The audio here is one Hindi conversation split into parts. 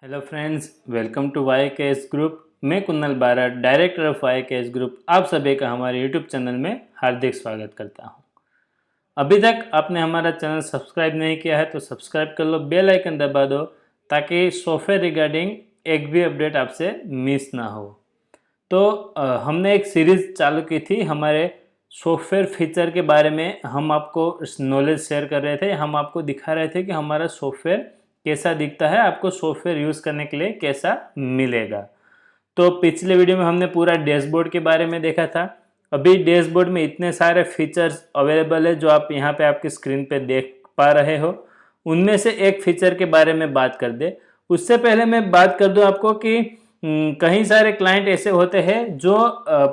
Hello friends, welcome to YKS group. मैं कुन्नल बारा, डायरेक्टर ऑफ YKS ग्रुप, आप सभी का हमारे यूट्यूब चैनल में हार्दिक स्वागत करता हूं। अभी तक आपने हमारा चैनल सब्सक्राइब नहीं किया है तो सब्सक्राइब कर लो, बेल आइकन दबा दो ताकि सॉफ्टवेयर रिगार्डिंग एक भी अपडेट आपसे मिस ना हो। तो हमने एक सीरीज़ चालू की थी हमारे सॉफ्टवेयर फीचर के बारे में। हम आपको नॉलेज शेयर कर रहे थे, हम आपको दिखा रहे थे कि हमारा सॉफ्टवेयर कैसा दिखता है, आपको सॉफ्टवेयर यूज़ करने के लिए कैसा मिलेगा। तो पिछले वीडियो में हमने पूरा डैशबोर्ड के बारे में देखा था। अभी डैशबोर्ड में इतने सारे फीचर्स अवेलेबल है जो आप यहाँ पे आपकी स्क्रीन पे देख पा रहे हो। उनमें से एक फीचर के बारे में बात कर दे। उससे पहले मैं बात कर दूं आपको कि कई सारे क्लाइंट ऐसे होते हैं जो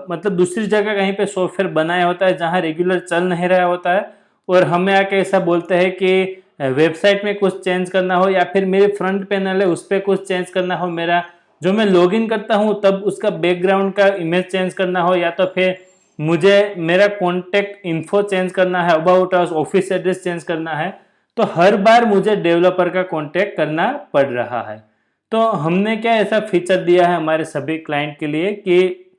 मतलब दूसरी जगह कहीं पे सॉफ्टवेयर बनाया होता है जहाँ रेगुलर चल नहीं रहा होता है, और हमें आके ऐसा बोलते हैं कि वेबसाइट में कुछ चेंज करना हो या फिर मेरे फ्रंट पैनल है उस पर कुछ चेंज करना हो, मेरा जो मैं लॉगिन करता हूँ तब उसका बैकग्राउंड का इमेज चेंज करना हो, या तो फिर मुझे मेरा कॉन्टेक्ट इन्फो चेंज करना है, about us, office address change करना है, तो हर बार मुझे डेवलपर का कॉन्टेक्ट करना पड़ रहा है। तो हमने क्या ऐसा फीचर दिया है हमारे सभी क्लाइंट के लिए कि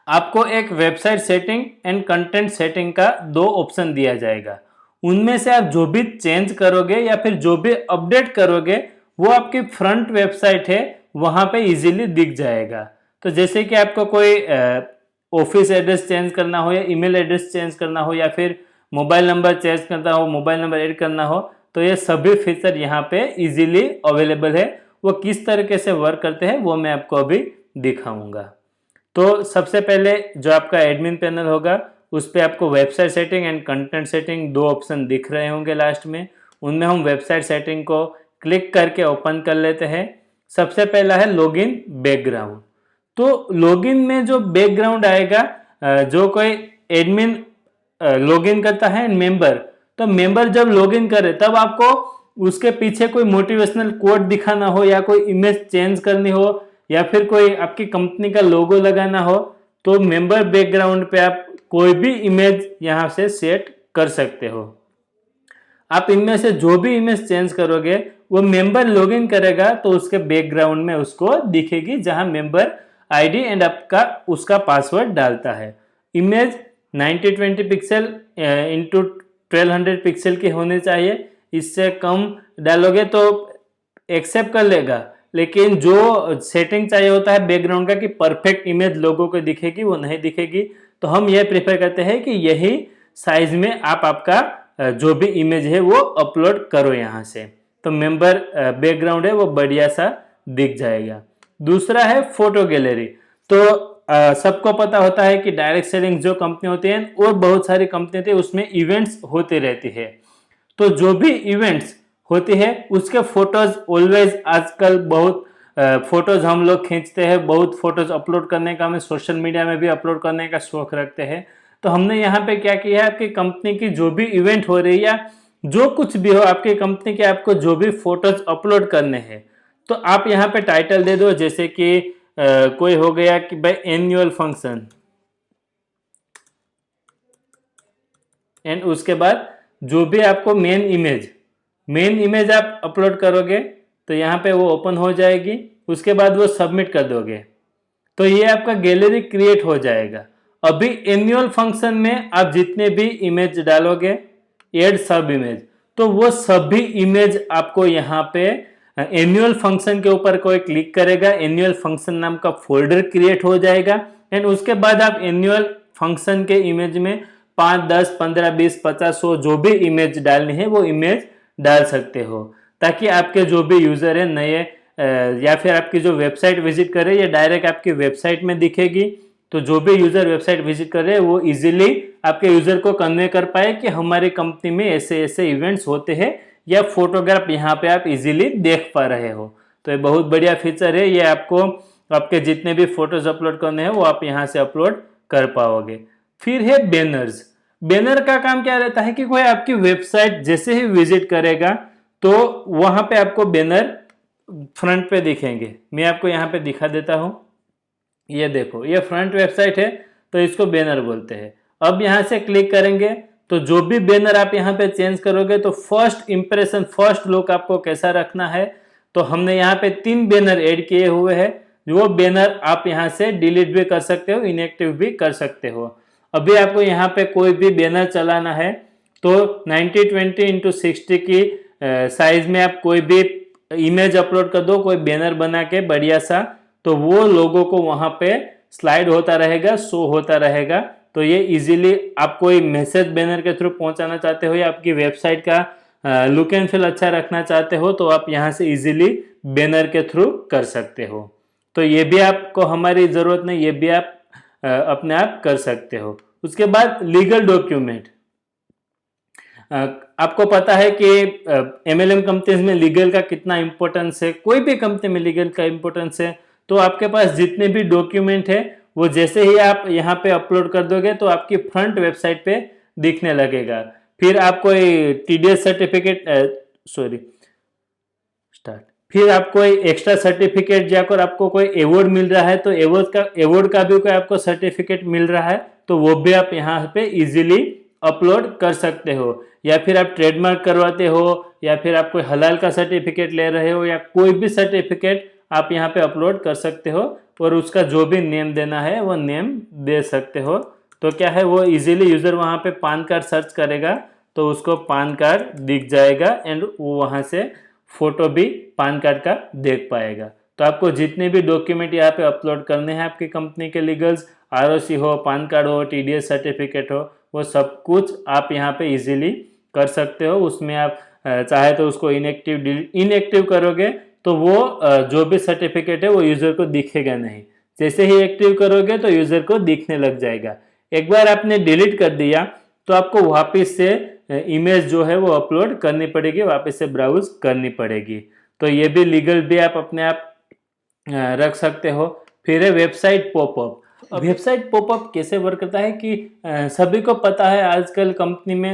आपको एक website setting and content setting का दो ऑप्शन दिया जाएगा। उनमें से आप जो भी चेंज करोगे या फिर जो भी अपडेट करोगे वो आपकी फ्रंट वेबसाइट है वहां पे इजीली दिख जाएगा। तो जैसे कि आपको कोई ऑफिस एड्रेस चेंज करना हो या ईमेल एड्रेस चेंज करना हो या फिर मोबाइल नंबर चेंज करना हो, मोबाइल नंबर ऐड करना हो, तो ये सभी फीचर यहाँ पे इजीली अवेलेबल है। वो किस तरीके से वर्क करते हैं वो मैं आपको अभी दिखाऊंगा। तो सबसे पहले जो आपका एडमिन पैनल होगा उस पर आपको website setting and content setting दो ऑप्शन दिख रहे होंगे लास्ट में। उनमें हम वेबसाइट सेटिंग को क्लिक करके ओपन कर लेते हैं। सबसे पहला है लॉगिन बैकग्राउंड। तो लॉगिन में जो बैकग्राउंड आएगा, जो कोई एडमिन लॉगिन करता है मेंबर, तो मेंबर जब लॉगिन करे तब आपको उसके पीछे कोई मोटिवेशनल कोट दिखाना हो या कोई इमेज चेंज करनी हो या फिर कोई आपकी कंपनी का लोगो लगाना हो, तो मेंबर बैकग्राउंड पे आप कोई भी इमेज यहां से सेट कर सकते हो। आप इनमें से जो भी इमेज चेंज करोगे वो मेंबर लॉगिन करेगा तो उसके बैकग्राउंड में उसको दिखेगी जहां मेंबर आईडी एंड आपका उसका पासवर्ड डालता है। इमेज 9020 पिक्सल इंटू 1200 पिक्सल की होनी चाहिए। इससे कम डालोगे तो एक्सेप्ट कर लेगा, लेकिन जो सेटिंग चाहिए होता है बैकग्राउंड का कि परफेक्ट इमेज लोगों को दिखेगी, वो नहीं दिखेगी। तो हम ये प्रेफर करते हैं कि यही साइज में आप आपका जो भी इमेज है वो अपलोड करो यहाँ से, तो मेंबर बैकग्राउंड है वो बढ़िया सा दिख जाएगा। दूसरा है फोटो गैलरी। तो सबको पता होता है कि डायरेक्ट सेलिंग जो कंपनी होती है और बहुत सारी कंपनी होती है उसमें इवेंट्स होती रहती है। तो जो भी इवेंट्स होती है उसके फोटोज ऑलवेज, आजकल बहुत फोटोज हम लोग खींचते हैं, बहुत फोटोज अपलोड करने का हमें सोशल मीडिया में भी अपलोड करने का शौक रखते हैं। तो हमने यहाँ पे क्या किया है, आपकी कंपनी की जो भी इवेंट हो रही है या जो कुछ भी हो आपकी कंपनी के, आपको जो भी फोटोज अपलोड करने हैं तो आप यहाँ पे टाइटल दे दो, जैसे कि कोई हो गया कि भाई एनुअल फंक्शन, एंड उसके बाद जो भी आपको मेन इमेज आप अपलोड करोगे तो यहाँ पे वो ओपन हो जाएगी। उसके बाद वो सबमिट कर दोगे तो ये आपका गैलरी क्रिएट हो जाएगा। अभी एनुअल फंक्शन में आप जितने भी इमेज डालोगे, ऐड सब इमेज, तो वो सभी इमेज आपको यहाँ पे एनुअल फंक्शन के ऊपर कोई क्लिक करेगा, एनुअल फंक्शन नाम का फोल्डर क्रिएट हो जाएगा। एंड उसके बाद आप एनुअल फंक्शन के इमेज में 5, 10, 15, 20, 50, 100 जो भी इमेज डालनी है वो इमेज डाल सकते हो, ताकि आपके जो भी यूजर है नए या फिर आपकी जो वेबसाइट विजिट करे या डायरेक्ट आपकी वेबसाइट में दिखेगी, तो जो भी यूजर वेबसाइट विजिट कर रहे हैं वो इजीली आपके यूजर को कन्वे कर पाए कि हमारी कंपनी में ऐसे ऐसे इवेंट्स होते हैं, या फोटोग्राफ यहाँ पे आप इजीली देख पा रहे हो। तो ये बहुत बढ़िया फीचर है, ये आपको आपके जितने भी फोटोज अपलोड करने हैं वो आप यहाँ से अपलोड कर पाओगे। फिर है बैनर्स। बैनर का काम क्या रहता है कि कोई आपकी वेबसाइट जैसे ही विजिट करेगा तो वहां पे आपको बैनर फ्रंट पे दिखेंगे। मैं आपको यहाँ पे दिखा देता हूँ, ये देखो, ये फ्रंट वेबसाइट है तो इसको बैनर बोलते हैं। अब यहाँ से क्लिक करेंगे तो जो भी बैनर आप यहाँ पे चेंज करोगे तो फर्स्ट इंप्रेशन, फर्स्ट लुक आपको कैसा रखना है, तो हमने यहाँ पे 3 बैनर ऐड किए हुए हैं। वो बैनर आप यहाँ से डिलीट भी कर सकते हो, इनएक्टिव भी कर सकते हो। अभी आपको यहाँ पे कोई भी बैनर चलाना है तो 90/20x60 की साइज में आप कोई भी इमेज अपलोड कर दो, कोई बैनर बना के बढ़िया सा, तो वो लोगों को वहां पे स्लाइड होता रहेगा, शो होता रहेगा। तो ये इजीली आप कोई मैसेज बैनर के थ्रू पहुंचाना चाहते हो या आपकी वेबसाइट का लुक एंड फील अच्छा रखना चाहते हो तो आप यहाँ से इजीली बैनर के थ्रू कर सकते हो। तो ये भी आपको हमारी जरूरत नहीं, ये भी आप अपने आप कर सकते हो। उसके बाद लीगल डॉक्यूमेंट, आपको पता है कि एमएलएम कंपनीज में लीगल का कितना इंपॉर्टेंस है, कोई भी कंपनी में लीगल का इंपॉर्टेंस है। तो आपके पास जितने भी डॉक्यूमेंट है वो जैसे ही आप यहाँ पे अपलोड कर दोगे तो आपकी फ्रंट वेबसाइट पे दिखने लगेगा। फिर आप कोई टीडीएस सर्टिफिकेट फिर आपको कोई एक्स्ट्रा सर्टिफिकेट जाकर आपको कोई अवार्ड मिल रहा है तो अवार्ड का भी कोई आपको सर्टिफिकेट मिल रहा है तो वो भी आप यहाँ पे इजीली अपलोड कर सकते हो। या फिर आप ट्रेडमार्क करवाते हो या फिर आप कोई हलाल का सर्टिफिकेट ले रहे हो या कोई भी सर्टिफिकेट आप यहाँ पे अपलोड कर सकते हो और उसका जो भी नेम देना है वो नेम दे सकते हो। तो क्या है, वो इजीली यूजर वहाँ पे पान कार्ड सर्च करेगा तो उसको पान कार्ड दिख जाएगा एंड वो वहाँ से फोटो भी पान कार्ड का देख पाएगा। तो आपको जितने भी डॉक्यूमेंट यहाँ पे अपलोड करने हैं आपकी कंपनी के लीगल्स, आरओसी हो, पान कार्ड हो, टीडीएस सर्टिफिकेट हो, वो सब कुछ आप यहाँ पे इजीली कर सकते हो। उसमें आप चाहे तो उसको इनएक्टिव करोगे तो वो जो भी सर्टिफिकेट है वो यूजर को दिखेगा नहीं, जैसे ही एक्टिव करोगे तो यूजर को दिखने लग जाएगा। एक बार आपने डिलीट कर दिया तो आपको वापस से इमेज जो है वो अपलोड करनी पड़ेगी, वापस से ब्राउज करनी पड़ेगी। तो ये भी लीगल भी आप अपने आप रख सकते हो। फिर है वेबसाइट पॉपअप। वेबसाइट पॉपअप कैसे वर्क करता है कि सभी को पता है आजकल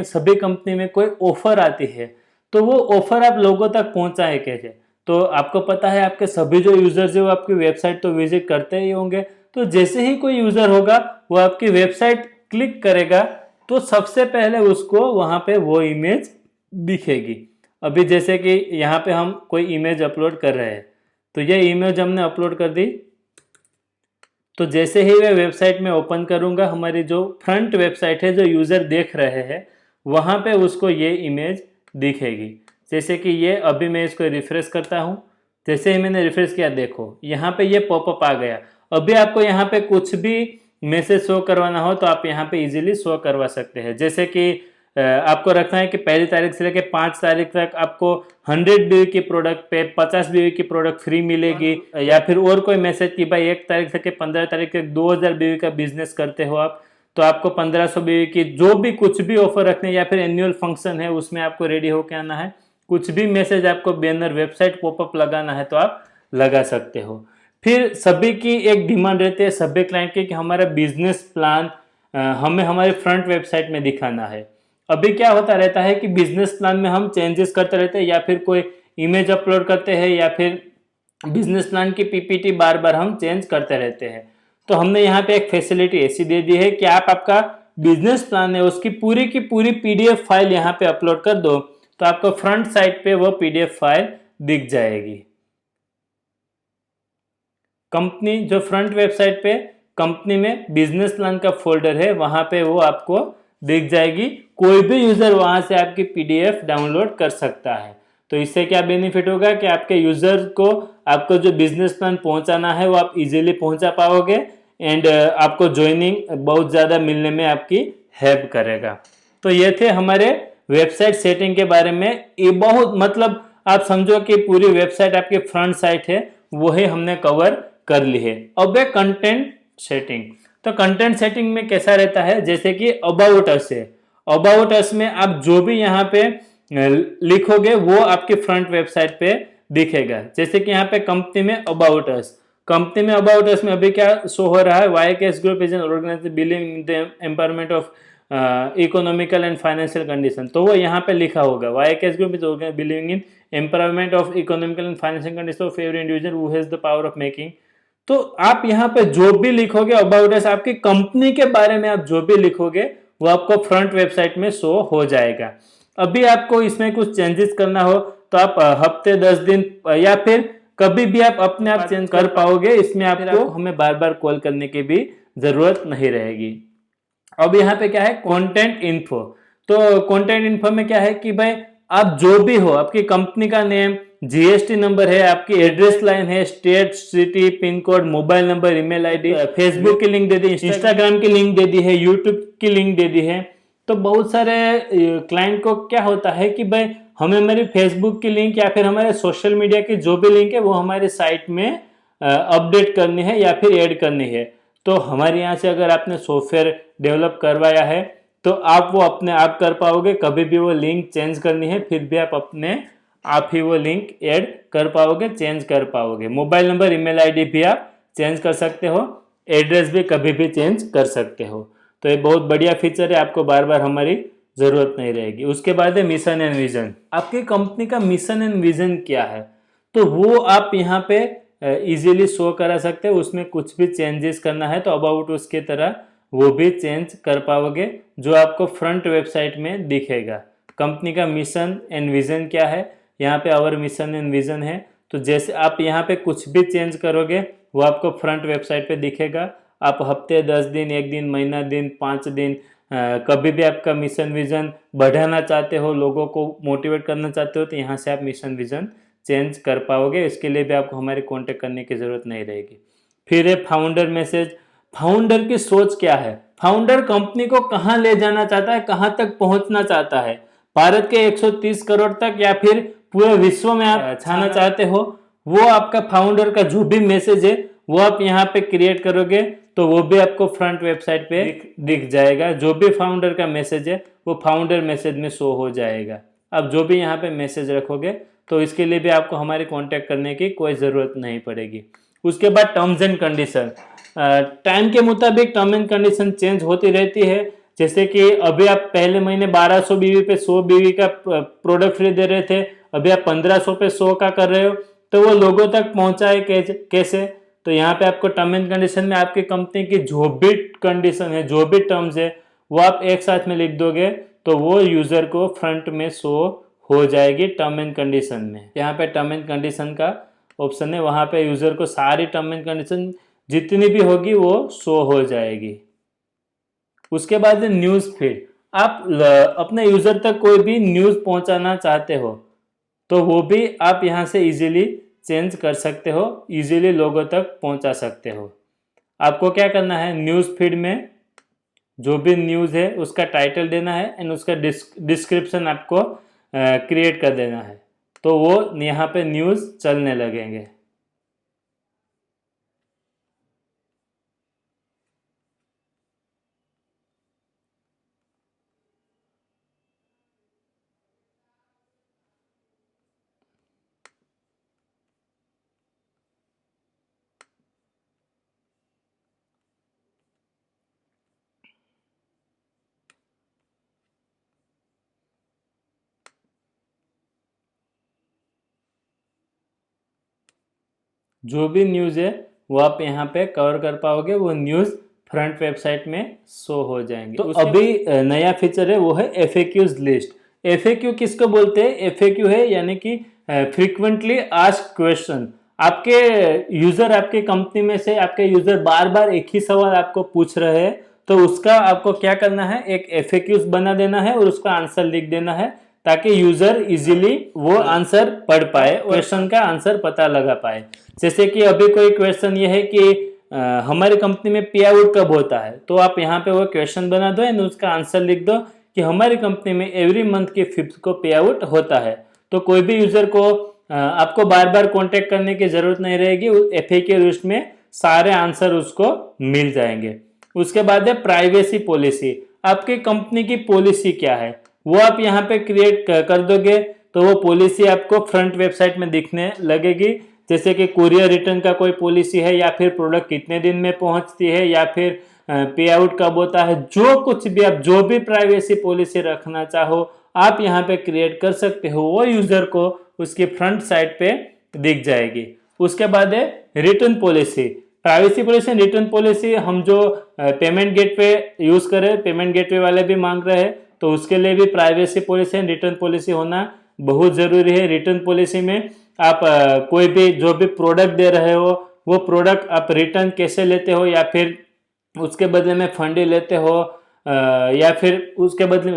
सभी कंपनी में कोई ऑफर आती है तो वो ऑफर आप लोगों तक पहुंचाए कैसे। तो आपको पता है आपके सभी जो यूजर्स है वो आपकी वेबसाइट तो विजिट करते ही होंगे। तो जैसे ही कोई यूजर होगा वो आपकी वेबसाइट क्लिक करेगा तो सबसे पहले उसको वहां पे वो इमेज दिखेगी। अभी जैसे कि यहाँ पे हम कोई इमेज अपलोड कर रहे हैं तो ये इमेज हमने अपलोड कर दी। तो जैसे ही मैं वेबसाइट में ओपन करूंगा, हमारी जो फ्रंट वेबसाइट है जो यूजर देख रहे हैं वहां पे उसको ये इमेज दिखेगी। जैसे कि ये अभी मैं इसको रिफ्रेश करता हूं, जैसे ही मैंने रिफ्रेश किया देखो यहाँ पे ये पॉपअप आ गया। अभी आपको यहाँ पे कुछ भी मैसेज शो करवाना हो तो आप यहाँ पे इजीली शो करवा सकते हैं। जैसे कि आपको रखना है कि 1 तारीख से लेकर 5 तारीख तक आपको 100 BB की प्रोडक्ट पे 50 BB की प्रोडक्ट फ्री मिलेगी, या फिर और कोई मैसेज कि भाई 1 तारीख से 15 तारीख तक 2000 BB का बिजनेस करते हो आप तो आपको 1500 BB की जो भी कुछ भी ऑफर रखने, या फिर एनुअल फंक्शन है उसमें आपको रेडी होके आना है। कुछ भी मैसेज आपको बैनर वेबसाइट पॉपअप लगाना है तो आप लगा सकते हो। फिर सभी की एक डिमांड रहती है सभी क्लाइंट की कि हमारा बिजनेस प्लान हमें हमारे फ्रंट वेबसाइट में दिखाना है। अभी क्या होता रहता है कि बिजनेस प्लान में हम चेंजेस करते रहते हैं या फिर कोई इमेज अपलोड करते हैं या फिर बिजनेस प्लान की पीपीटी बार बार हम चेंज करते रहते हैं। तो हमने यहाँ पे एक फैसिलिटी ऐसी दे दी है कि आप आपका बिजनेस प्लान है उसकी की पूरी पीडीएफ फाइल यहाँ पे अपलोड कर दो तो आपको फ्रंट साइड पे वो पीडीएफ फाइल दिख जाएगी। कंपनी जो फ्रंट वेबसाइट पे कंपनी में बिजनेस प्लान का फोल्डर है वहां पे वो आपको दिख जाएगी। कोई भी यूजर वहां से आपकी पीडीएफ डाउनलोड कर सकता है। तो इससे क्या बेनिफिट होगा कि आपके यूजर को आपको जो बिजनेस प्लान पहुंचाना है वो आप इजीली पहुंचा पाओगे एंड आपको ज्वाइनिंग बहुत ज़्यादा मिलने में आपकी हेल्प करेगा। तो ये थे हमारे वेबसाइट सेटिंग के बारे में। ये बहुत मतलब आप समझो कि पूरी वेबसाइट आपकी फ्रंट साइट है वही हमने कवर कर ली है। अब है कंटेंट सेटिंग। तो कंटेंट सेटिंग में कैसा रहता है, जैसे कि अबाउट अस है, अबाउट अस में आप जो भी यहाँ पे लिखोगे वो आपके फ्रंट वेबसाइट पे दिखेगा। जैसे कि यहाँ पे कंपनी में अबाउट अस, कंपनी में अबाउट अस में अभी क्या शो हो रहा है, YKS group is an organisation believing in the empowerment of economical and financial condition. तो वो यहाँ पे लिखा होगा YKS group is believing in empowerment of economical and financial condition of every individual who has the power of making. तो आप यहाँ पे जो भी लिखोगे अबाउट अस, आपकी कंपनी के बारे में आप जो भी लिखोगे वो आपको फ्रंट वेबसाइट में शो हो जाएगा। अभी आपको इसमें कुछ चेंजेस करना हो तो आप हफ्ते 10 दिन या फिर कभी भी आप अपने आप चेंज कर पाओगे। इसमें आपको हमें बार बार कॉल करने की भी जरूरत नहीं रहेगी। अब यहाँ पे क्या है, कंटेंट इन्फो। तो कंटेंट इन्फो में क्या है कि भाई आप जो भी हो, आपकी कंपनी का नेम, जीएसटी नंबर है, आपकी एड्रेस लाइन है, state, city, pin code, mobile number, email ID, Facebook की लिंक दे दी, इंस्टाग्राम की लिंक दे दी है, यूट्यूब की लिंक दे दी है। तो बहुत सारे क्लाइंट को क्या होता है कि भाई हमें हमारी फेसबुक की लिंक या फिर हमारे सोशल मीडिया की जो भी लिंक है वो हमारे साइट में अपडेट करनी है या फिर ऐड करनी है। तो हमारे यहाँ से अगर आपने सॉफ्टवेयर डेवलप करवाया है तो आप वो अपने आप कर पाओगे। कभी भी वो लिंक चेंज करनी है फिर भी आप अपने आप ही वो लिंक ऐड कर पाओगे, चेंज कर पाओगे। मोबाइल नंबर, ईमेल आईडी भी आप चेंज कर सकते हो, एड्रेस भी कभी भी चेंज कर सकते हो। तो ये बहुत बढ़िया फीचर है, आपको बार बार हमारी जरूरत नहीं रहेगी। उसके बाद है मिशन एंड विजन। आपकी कंपनी का मिशन एंड विजन क्या है तो वो आप यहाँ पे इजीली शो करा सकते हो। उसमें कुछ भी चेंजेस करना है तो अबाउट उसके तरह वो भी चेंज कर पाओगे, जो आपको फ्रंट वेबसाइट में दिखेगा। कंपनी का मिशन एंड विजन क्या है, यहाँ पे आवर मिशन एंड विजन है। तो जैसे आप यहाँ पे कुछ भी चेंज करोगे वो आपको फ्रंट वेबसाइट पे दिखेगा। आप हफ्ते, 10 दिन, 1 दिन, महीना, दिन, 5 दिन, कभी भी आपका मिशन विजन बढ़ाना चाहते हो, लोगों को मोटिवेट करना चाहते हो तो यहाँ से आप मिशन विजन चेंज कर पाओगे। इसके लिए भी आपको हमारे कांटेक्ट करने की जरूरत नहीं रहेगी। फिर है फाउंडर मैसेज। फाउंडर की सोच क्या है, फाउंडर कंपनी को कहाँ ले जाना चाहता है, कहाँ तक पहुंचना चाहता है, भारत के 130 करोड़ तक या फिर पूरे विश्व में आप छाना चाहते हो। वो आपका फाउंडर का जो भी मैसेज है वो आप यहाँ पे क्रिएट करोगे तो वो भी आपको फ्रंट वेबसाइट पे दिख जाएगा। जो भी फाउंडर का मैसेज है वो फाउंडर मैसेज में शो हो जाएगा। अब जो भी यहाँ पे मैसेज रखोगे तो इसके लिए भी आपको हमारे कांटेक्ट करने की कोई ज़रूरत नहीं पड़ेगी। उसके बाद टर्म्स एंड कंडीशन। टाइम के मुताबिक टर्म एंड कंडीशन चेंज होती रहती है। जैसे कि अभी आप पहले महीने 1200 बीवी पे 100 बीवी का प्रोडक्ट फ्री दे रहे थे, अभी आप 1500 पे 100 का कर रहे हो, तो वो लोगों तक पहुंचाए कैसे। तो यहाँ पे आपको टर्म एंड कंडीशन में आपकी कंपनी की जो भी कंडीशन है, जो भी टर्म्स है वो आप एक साथ में लिख दोगे तो वो यूजर को फ्रंट में शो हो जाएगी टर्म एंड कंडीशन में। यहाँ पे टर्म एंड कंडीशन का ऑप्शन है, वहां पे यूजर को सारी टर्म एंड कंडीशन जितनी भी होगी वो शो हो जाएगी। उसके बाद न्यूज फीड। आप अपने यूजर तक कोई भी न्यूज पहुंचाना चाहते हो तो वो भी आप यहाँ से इजीली चेंज कर सकते हो, इजीली लोगों तक पहुंचा सकते हो। आपको क्या करना है, न्यूज फीड में जो भी न्यूज है उसका टाइटल देना है एंड उसका डिस्क्रिप्शन आपको क्रिएट कर देना है तो वो यहाँ पे न्यूज चलने लगेंगे। जो भी न्यूज़ है वो आप यहाँ पे कवर कर पाओगे, वो न्यूज़ फ्रंट वेबसाइट में शो हो जाएंगे। तो अभी नया फीचर है वो है FAQs लिस्ट। FAQ किसको बोलते हैं, FAQ है यानी कि फ्रीक्वेंटली आस्क्ड क्वेश्चन। आपके यूजर, आपके कंपनी में से आपके यूजर बार बार एक ही सवाल आपको पूछ रहे हैं तो उसका आपको क्या करना है, एक FAQs बना देना है और उसका आंसर लिख देना है ताकि यूजर इजीली वो आंसर पढ़ पाए, क्वेश्चन का आंसर पता लगा पाए। जैसे कि अभी कोई क्वेश्चन ये है कि हमारी कंपनी में पे आउट कब होता है, तो आप यहाँ पे वो क्वेश्चन बना दो एंड उसका आंसर लिख दो कि हमारी कंपनी में एवरी मंथ की 5th को पे आउट होता है। तो कोई भी यूजर को आपको बार बार कांटेक्ट करने की जरूरत नहीं रहेगी, FAQ लिस्ट में सारे आंसर उसको मिल जाएंगे। उसके बाद है प्राइवेसी पॉलिसी। आपकी कंपनी की पॉलिसी क्या है वो आप यहाँ पे क्रिएट कर दोगे तो वो पॉलिसी आपको फ्रंट वेबसाइट में दिखने लगेगी। जैसे कि कुरियर रिटर्न का कोई पॉलिसी है या फिर प्रोडक्ट कितने दिन में पहुंचती है या फिर पे आउट कब होता है, जो कुछ भी आप जो भी प्राइवेसी पॉलिसी रखना चाहो आप यहाँ पे क्रिएट कर सकते हो, वो यूजर को उसकी फ्रंट साइड पे दिख जाएगी। उसके बाद है return policy. Privacy policy, return policy हम जो पेमेंट गेटवे यूज करें, पेमेंट गेटवे वाले भी मांग रहे हैं तो उसके लिए भी privacy policy and return policy होना बहुत ज़रूरी है। रिटर्न पॉलिसी में आप कोई भी जो भी प्रोडक्ट दे रहे हो वो प्रोडक्ट आप रिटर्न कैसे लेते हो, या फिर उसके बदले में फंड ही लेते हो, या फिर उसके बदले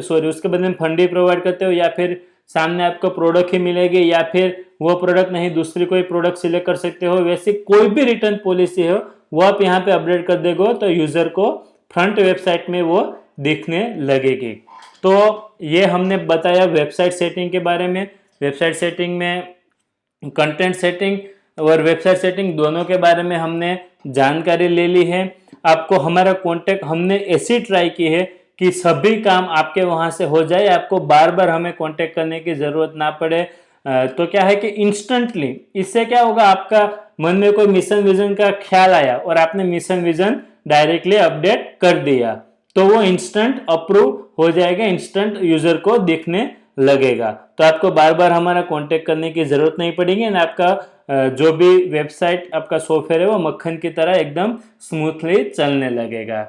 में फंड ही प्रोवाइड करते हो, या फिर सामने आपको प्रोडक्ट ही मिलेगी, या फिर वो प्रोडक्ट नहीं दूसरी कोई प्रोडक्ट सिलेक्ट कर सकते हो। वैसे कोई भी रिटर्न पॉलिसी हो वो आप यहाँ पे अपडेट कर देगो तो यूजर को फ्रंट वेबसाइट में वो दिखने लगेगी। तो ये हमने बताया वेबसाइट सेटिंग के बारे में। वेबसाइट सेटिंग में कंटेंट सेटिंग और वेबसाइट सेटिंग दोनों के बारे में हमने जानकारी ले ली है। आपको हमारा कांटेक्ट हमने ऐसी ट्राई की है कि सभी काम आपके वहां से हो जाए, आपको बार बार हमें कांटेक्ट करने की जरूरत ना पड़े। तो क्या है कि इंस्टेंटली इससे क्या होगा, आपका मन में कोई मिशन विजन का ख्याल आया और आपने मिशन विजन डायरेक्टली अपडेट कर दिया तो वो इंस्टेंट अप्रूव हो जाएगा, इंस्टेंट यूजर को दिखने लगेगा। तो आपको बार बार हमारा कांटेक्ट करने की जरूरत नहीं पड़ेगी ना, आपका जो भी वेबसाइट आपका सॉफ्टवेयर है वो मक्खन की तरह एकदम स्मूथली चलने लगेगा।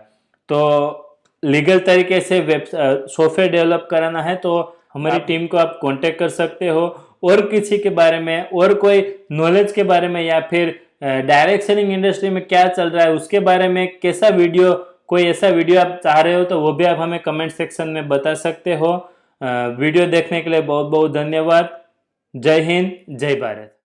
तो लीगल तरीके से सॉफ्टवेयर डेवलप कराना है तो हमारी टीम को आप कांटेक्ट कर सकते हो। और किसी के बारे में और कोई नॉलेज के बारे में या फिर डायरेक्ट सेलिंग इंडस्ट्री में क्या चल रहा है उसके बारे में कैसा वीडियो, कोई ऐसा वीडियो आप चाह रहे हो तो वो भी आप हमें कमेंट सेक्शन में बता सकते हो। वीडियो देखने के लिए बहुत बहुत धन्यवाद। जय हिंद, जय भारत।